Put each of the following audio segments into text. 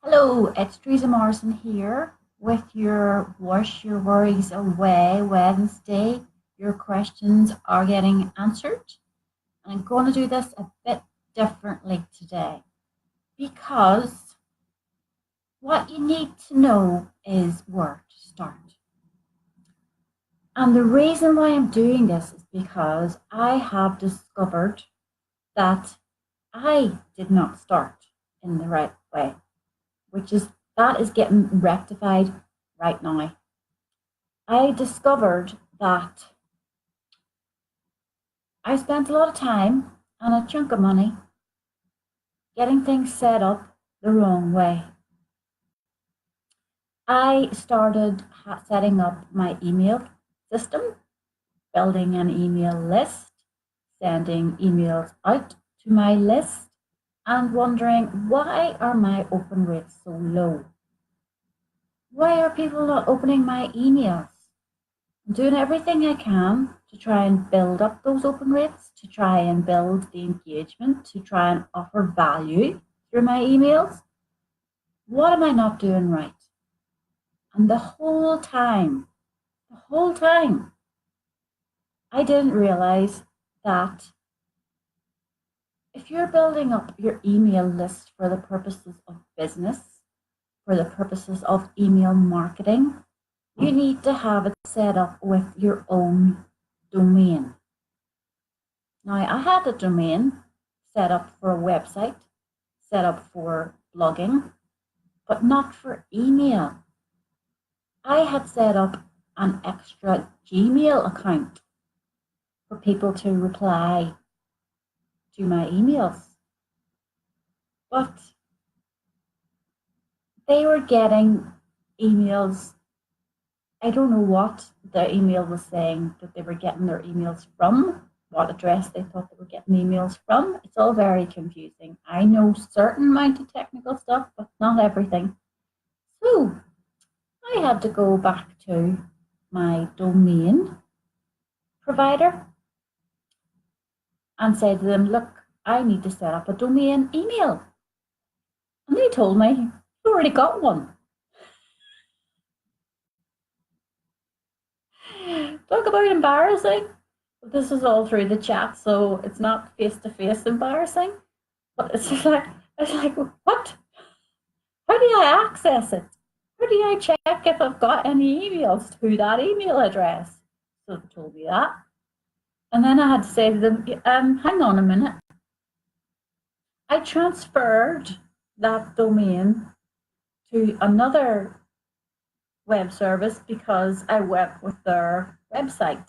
Hello, it's Teresa Morrison here with your Wash Your Worries Away Wednesday. Your questions are getting answered. And I'm going to do this a bit differently today because what you need to know is where to start. And the reason why I'm doing this is because I have discovered that I did not start in the right way, which is that is getting rectified right now. I discovered that I spent a lot of time and a chunk of money getting things set up the wrong way. I started setting up my email system, building an email list, sending emails out to my list, and wondering why are my open rates so low? Why are people not opening my emails? I'm doing everything I can to try and build up those open rates, to try and build the engagement, to try and offer value through my emails. What am I not doing right? And the whole time, I didn't realize that if you're building up your email list for the purposes of business, for the purposes of email marketing, you need to have it set up with your own domain. Now, I had a domain set up for a website, set up for blogging, but not for email. I had set up an extra Gmail account for people to reply to my emails. But they were getting emails. I don't know what the email was saying that they were getting their emails from, what address they thought they were getting emails from. It's all very confusing. I know certain amount of technical stuff, but not everything. So I had to go back to my domain provider and say to them, look, I need to set up a domain email. And they told me, you already got one. Talk about embarrassing. This is all through the chat, so it's not face-to-face embarrassing. But it's like, what? How do I access it? How do I check if I've got any emails to that email address? So they told me that. And then I had to say to them, hang on a minute. I transferred that domain to another web service because I went with their website.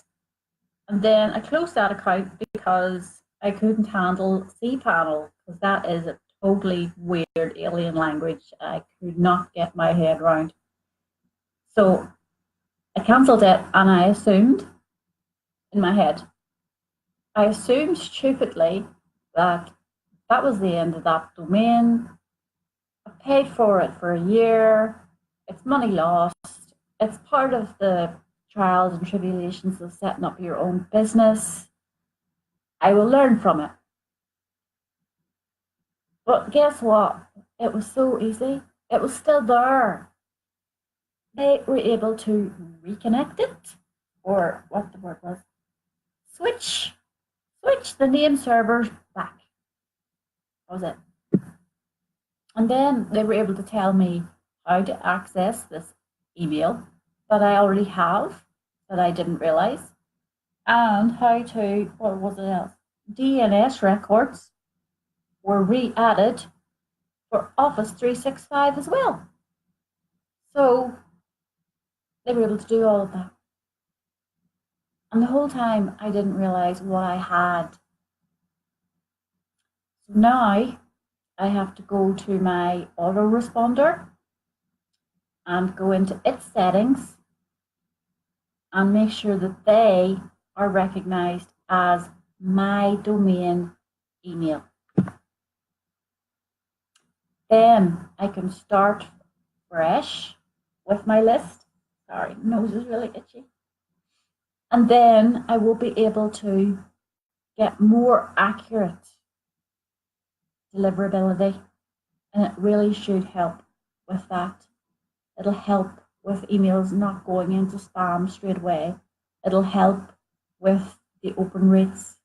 And then I closed that account because I couldn't handle cPanel because that is a totally weird alien language I could not get my head around. So I cancelled it and I assumed in my head, I assumed stupidly that that was the end of that domain. I paid for it for a year. It's money lost. It's part of the trials and tribulations of setting up your own business. I will learn from it. But guess what? It was so easy. It was still there. They were able to reconnect it, or what the word was, switch the name servers back. That was it. And then they were able to tell me how to access this email that I already have, that I didn't realize, and how to, what was it else? DNS records were re-added for Office 365 as well. So they were able to do all of that. And the whole time I didn't realize what I had. So now I have to go to my autoresponder and go into its settings and make sure that they are recognized as my domain email. Then I can start fresh with my list. Sorry, nose is really itchy. And then I will be able to get more accurate deliverability, and it really should help with that. It'll help with emails not going into spam straight away. It'll help with the open rates,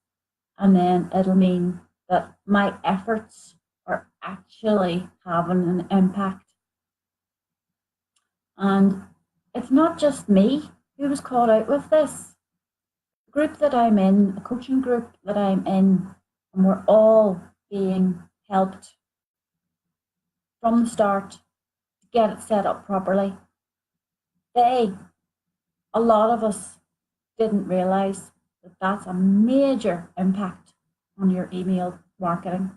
and then it'll mean that my efforts are actually having an impact. And it's not just me who was caught out with this. The group that I'm in, the coaching group that I'm in, and we're all being helped from the start to get it set up properly. A lot of us didn't realize that that's a major impact on your email marketing.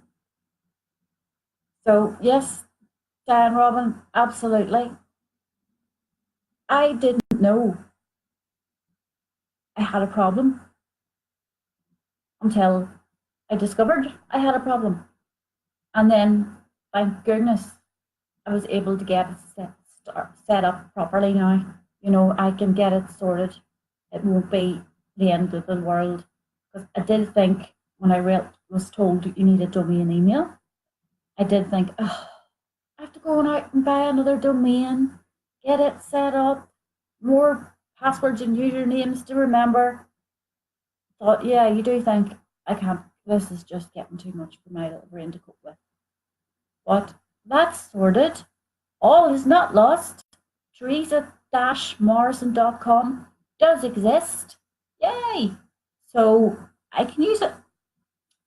So yes, Diane, Robin, absolutely. I didn't know I had a problem until I discovered I had a problem. And then, thank goodness, I was able to get it set up properly now. You know, I can get it sorted. It won't be the end of the world. Because I did think, when I was told you need a domain email, I did think, oh, I have to go out and buy another domain, get it set up, more passwords and usernames to remember. Thought, yeah, you do think, I can't, this is just getting too much for my little brain to cope with. But that's sorted. All is not lost. Teresa-Morrison.com does exist. Yay! So I can use it.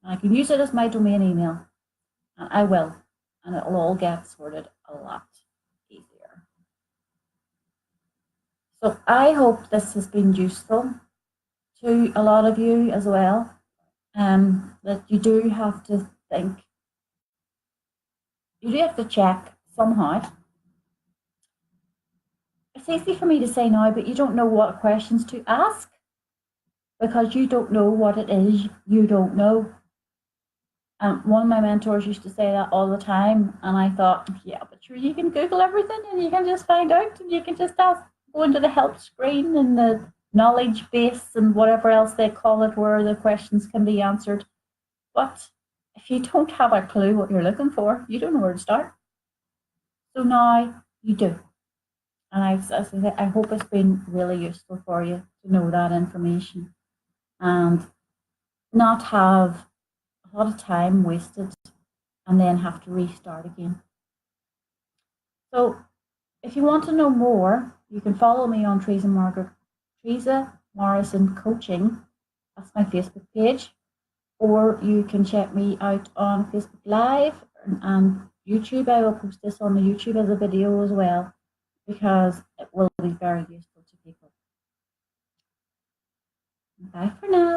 I can use it as my domain email. And I will. And it'll all get sorted a lot easier. So I hope this has been useful to a lot of you as well. That you do have to think. You do have to check somehow. It's easy for me to say now, but you don't know what questions to ask because you don't know what it is you don't know. One of my mentors used to say that all the time, and I thought, yeah, but sure, you can Google everything and you can just find out, and you can just ask, go into the help screen and the knowledge base and whatever else they call it, where the questions can be answered. But if you don't have a clue what you're looking for, you don't know where to start. So now you do. And I hope it's been really useful for you to know that information and not have a lot of time wasted and then have to restart again. So if you want to know more, you can follow me on Teresa Morrison Coaching. That's my Facebook page. Or you can check me out on Facebook Live and YouTube. I will post this on the YouTube as a video as well, because it will be very useful to people. Bye for now.